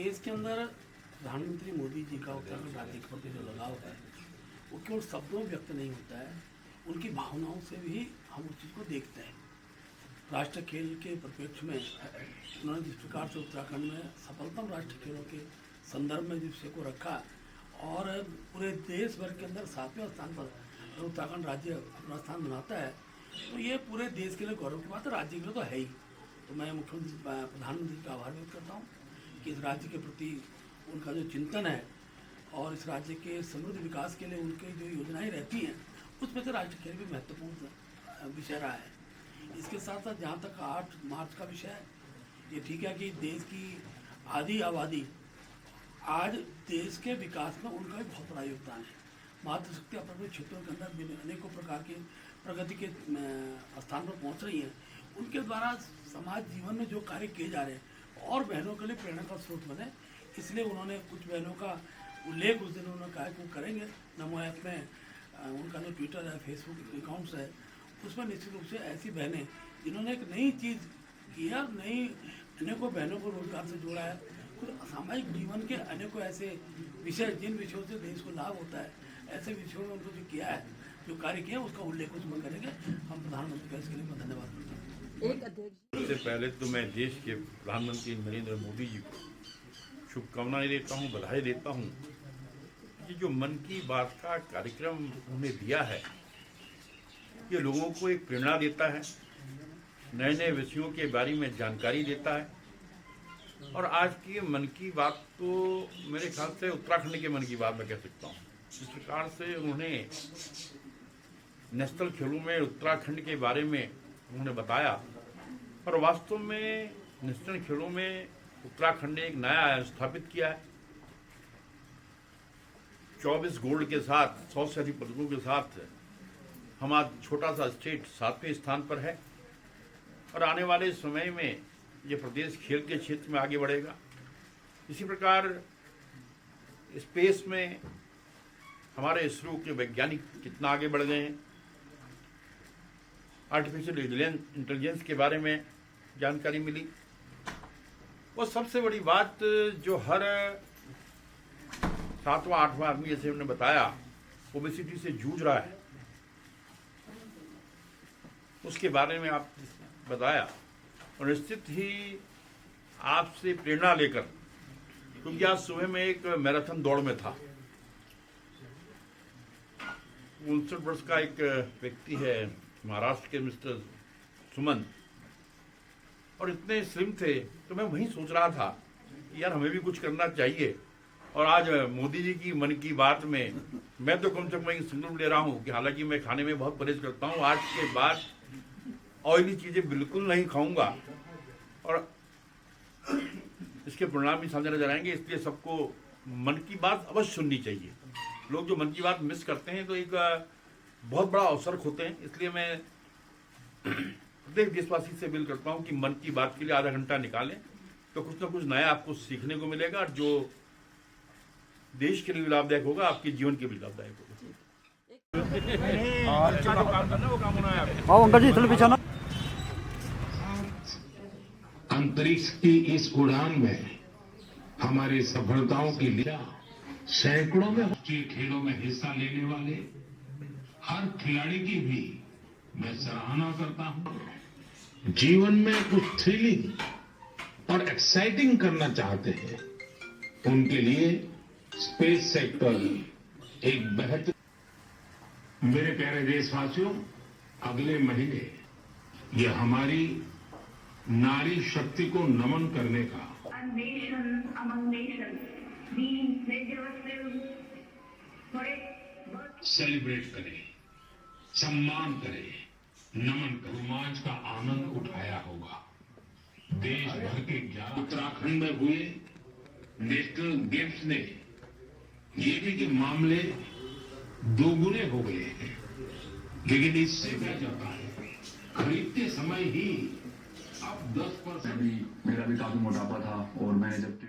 देश के अंदर प्रधानमंत्री मोदी जी का उत्तराखंड राज्य के प्रति जो लगाव है वो केवल शब्दों में व्यक्त नहीं होता है, उनकी भावनाओं से भी हम उस चीज़ को देखते हैं। राष्ट्रीय खेल के परिप्रेक्ष्य में उन्होंने जिस प्रकार से उत्तराखंड में सफलतम राष्ट्रीय खेलों के संदर्भ में जिस विषय को रखा और पूरे देश भर के अंदर 7वें स्थान पर उत्तराखंड राज्य अपना स्थान बनाता है, तो ये पूरे देश के लिए गौरव की बात है, राज्य के लिए तो है ही। तो मैं मुख्यमंत्री प्रधानमंत्री का आभार व्यक्त करता हूँ कि इस राज्य के प्रति उनका जो चिंतन है और इस राज्य के समृद्ध विकास के लिए उनकी जो योजनाएं रहती हैं उसमें से राष्ट्रीय खेल भी महत्वपूर्ण विषय रहा है। इसके साथ साथ जहाँ तक 8 मार्च का विषय है, ये ठीक है कि देश की आधी आबादी आज देश के विकास में उनका भी बहुत बड़ा योगदान है। मातृशक्ति अपने क्षेत्रों के अंदर अनेकों प्रकार के प्रगति के स्थान पर पहुँच रही हैं। उनके द्वारा समाज जीवन में जो कार्य किए जा रहे हैं और बहनों के लिए प्रेरणा का स्रोत बने, इसलिए उन्होंने कुछ बहनों का उल्लेख उस दिन उन्होंने कहा कि वो करेंगे। नमो ऐप में उनका जो ट्विटर है, फेसबुक अकाउंट्स है, उसमें निश्चित रूप से ऐसी बहनें जिन्होंने एक नई चीज़ की है, नई अनेकों बहनों को रोजगार से जोड़ा है, कुछ सामाजिक जीवन के अनेकों ऐसे विषय जिन विषयों से देश को लाभ होता है, ऐसे विषयों में उनको जो किया है, जो कार्य किया है, उसका उल्लेख उसमें करेंगे। हम प्रधानमंत्री का इसके लिए धन्यवाद करते हैं। सबसे पहले तो मैं देश के प्रधानमंत्री नरेंद्र मोदी जी को शुभकामनाएं देता हूं, बधाई देता हूं कि जो मन की बात का कार्यक्रम उन्हें दिया है, ये लोगों को एक प्रेरणा देता है, नए नए विषयों के बारे में जानकारी देता है। और आज की मन की बात तो मेरे ख्याल से उत्तराखंड के मन की बात मैं कह सकता हूँ। इस प्रकार से उन्होंने नेशनल खेलों में उत्तराखंड के बारे में उन्होंने बताया और वास्तव में नेशनल खेलों में उत्तराखंड ने एक नया आयाम स्थापित किया है। 24 गोल्ड के साथ 100 से अधिक पदकों के साथ हम आज छोटा सा स्टेट 7वें स्थान पर है और आने वाले समय में ये प्रदेश खेल के क्षेत्र में आगे बढ़ेगा। इसी प्रकार स्पेस में हमारे इसरो के वैज्ञानिक कितना आगे बढ़ गए हैं। आर्टिफिशियल इंटेलिजेंस के बारे में जानकारी मिली। वो सबसे बड़ी बात जो हर 7वां 8वां आदमी, जैसे हमने बताया, ओबेसिटी से जूझ रहा है, उसके बारे में आप बताया और निश्चित ही आपसे प्रेरणा लेकर, क्योंकि आज सुबह में एक मैराथन दौड़ में था। 59 वर्ष का एक व्यक्ति है, महाराष्ट्र के मिस्टर सुमन, और इतने स्लिम थे, तो मैं वहीं सोच रहा था यार हमें भी कुछ करना चाहिए। और आज मोदी जी की मन की बात में मैं तो कम से कम एक संकल्प ले रहा हूँ कि हालांकि मैं खाने में बहुत परहेज करता हूँ, आज के बाद ऑयली चीज़ें बिल्कुल नहीं खाऊंगा और इसके परिणाम भी सामने नजर आएंगे। इसलिए सबको मन की बात अवश्य सुननी चाहिए। लोग जो मन की बात मिस करते हैं तो एक बहुत बड़ा अवसर खोते हैं। इसलिए मैं प्रत्येक देशवासी से अपील करता हूँ कि मन की बात के लिए आधा घंटा निकालें, तो कुछ ना कुछ नया आपको सीखने को मिलेगा और जो देश के लिए लाभदायक होगा, आपके जीवन के लिए लाभदायक होगा। अंतरिक्ष की इस उड़ान में हमारी सफलताओं की लिए सैकड़ों में राष्ट्रीय खेलों में हिस्सा लेने वाले हर खिलाड़ी की भी मैं सराहना करता हूं। जीवन में कुछ थ्रिलिंग और एक्साइटिंग करना चाहते हैं, उनके लिए स्पेस सेक्टर एक बेहतर। मेरे प्यारे देशवासियों, अगले महीने यह हमारी नारी शक्ति को नमन करने का सेलिब्रेट करें, सम्मान करें, नमन करें, रोमांच का आनंद उठाया होगा। देश भर के 11 उत्तराखंड में हुए नेशनल गेम्स ने ये भी कि मामले दोगुने हो गए हैं, लेकिन इससे क्या जाता है, खरीदते समय ही अब 10% मेरा भी काफी मोटापा था और मैंने जब